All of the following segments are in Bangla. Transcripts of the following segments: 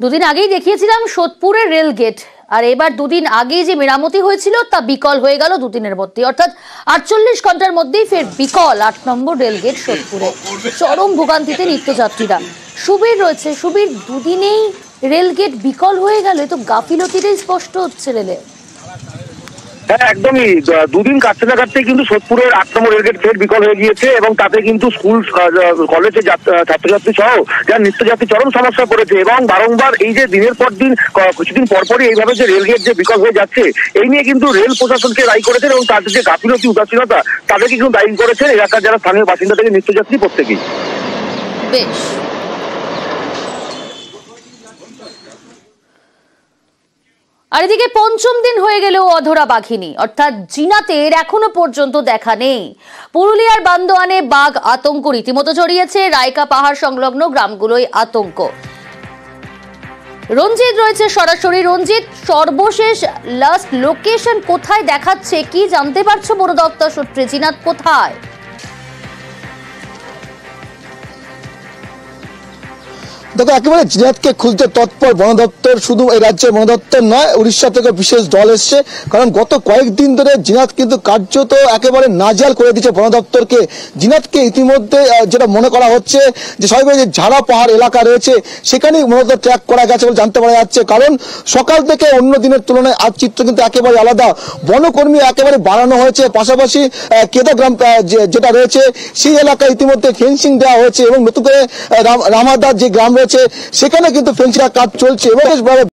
দুদিন আগেই দেখিয়েছিলাম সোদপুরের রেল গেট, আর এবার দুদিন আগেই যে মেরামতি হয়েছিল তা বিকল হয়ে গেল দুদিনের মধ্যে, অর্থাৎ 48 ঘন্টার মধ্যেই ফের বিকল 8 নম্বর রেল গেট সোদপুরে। চরম ভোগান্তিতে নিত্যযাত্রীরা। সুবীর রয়েছে। সুবীর, দুদিনেই রেল গেট বিকল হয়ে গেল, এ তো গাফিলতিটাই স্পষ্ট হচ্ছে রেলে। হ্যাঁ, একদমই। দুদিন কাটতে না কাটতে কিন্তু সোদপুরের 8 নম্বর রেলগেট ফের বিকল হয়ে গিয়েছে এবং তাতে কিন্তু স্কুল কলেজে ছাত্রছাত্রী সহ যারা নিত্যযাত্রী চরম সমস্যা পড়েছে এবং বারংবার এই যে দিনের পর দিন কিছুদিন পরপরই এইভাবে যে রেলগেট যে বিকল হয়ে যাচ্ছে, এই নিয়ে কিন্তু রেল প্রশাসনকে দায়ী করেছেন এবং তাদের যে গাফিলতি উদাসীনতা তাদেরকে কিন্তু দায়ী করেছেন এলাকার যারা স্থানীয় বাসিন্দা থেকে নিত্যযাত্রী প্রত্যেকেই। বেশ। আর এদিকে পঞ্চম দিন হয়ে গেলেও অধরা বাঘিনী, অর্থাৎ জিনাতের এখনো পর্যন্ত দেখা নেই। পুরুলিয়ার বান্দোয়ানে বাঘ আতঙ্ক রীতিমতো ছড়িয়েছে, রায়কা পাহাড় সংলগ্ন গ্রামগুলোয় আতঙ্ক। রঞ্জিত রয়েছে সরাসরি। রঞ্জিত, সর্বশেষ লাস্ট লোকেশন কোথায় দেখাচ্ছে, কি জানতে পারছো বন দপ্তর সূত্রে? জিনাত কোথায়? দেখো, একেবারে জিনাতকে খুঁজতে তৎপর বন দপ্তর। শুধু এই রাজ্যের বন দপ্তর নয়, উড়িষ্যা থেকে বিশেষ দল এসছে, কারণ গত কয়েকদিন ধরে জিনাত কিন্তু কার্যত একেবারে নাজেহাল করে দিচ্ছে বন দপ্তরকে। জিনাতকে ইতিমধ্যে যেটা মনে করা হচ্ছে যে সবাই যে ঝাড়া পাহাড় এলাকা রয়েছে সেখানেই মূলত ট্র্যাক করা গেছে বলে জানতে পারা যাচ্ছে, কারণ সকাল থেকে অন্য দিনের তুলনায় আজ চিত্র কিন্তু একেবারে আলাদা। বনকর্মী একেবারে বাড়ানো হয়েছে, পাশাপাশি কেদা গ্রাম যেটা রয়েছে সেই এলাকায় ইতিমধ্যে ফেন্সিং দেওয়া হয়েছে এবং নতুন করে রামাদার যে গ্রাম সেখানে কিন্তু ফেন্সিং কাজ চলছে এবং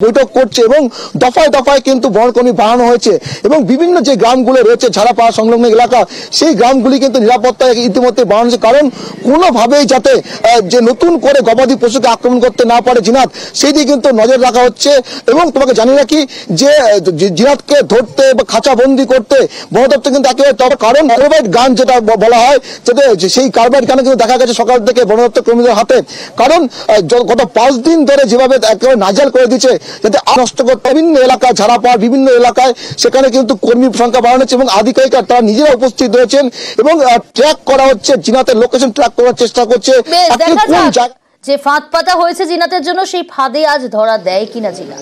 বৈঠক করছে এবং দফায় দফায় কিন্তু বনকর্মী বাড়ানো হয়েছে এবং বিভিন্ন যে গ্রামগুলো রয়েছে ঝাড়াপাড়া সংলগ্ন এলাকা সেই গ্রামগুলি কিন্তু নিরাপত্তা ইতিমধ্যে বাড়ানো হয়েছে, কারণ কোনোভাবেই যাতে যে নতুন করে গবাদি পশুকে আক্রমণ করতে না পারে জিনাত, সেই দিকে কিন্তু নজর রাখা হচ্ছে। এবং তোমাকে জানি রাখি যে জিনাতকে ধরতে বা খাঁচাবন্দি করতে বন দপ্তর কিন্তু একেবারে, তবে কারণ কার্বাইড গান যেটা বলা হয়, যাতে সেই কার্বাইড গানে কিন্তু দেখা গেছে সকাল থেকে বন দপ্তর কর্মীদের হাতে, কারণ গত 5 দিন ধরে যেভাবে একেবারে নাজেহাল করে দিচ্ছে যাতে নষ্ট করতে বিভিন্ন এলাকায় ঝাড়াপাড় বিভিন্ন এলাকায় সেখানে কিন্তু কর্মীর সংখ্যা বাড়ানো হচ্ছে এবং আধিকারিকরা তারা নিজেরা উপস্থিত রয়েছেন এবং ট্র্যাক করা হচ্ছে, জিনাতের লোকেশন ট্র্যাক করার চেষ্টা করছে। যে ফাঁদ পাতা হয়েছে জিনাতের জন্য, সেই ফাঁদে আজ ধরা দেয় কিনা জিনাত।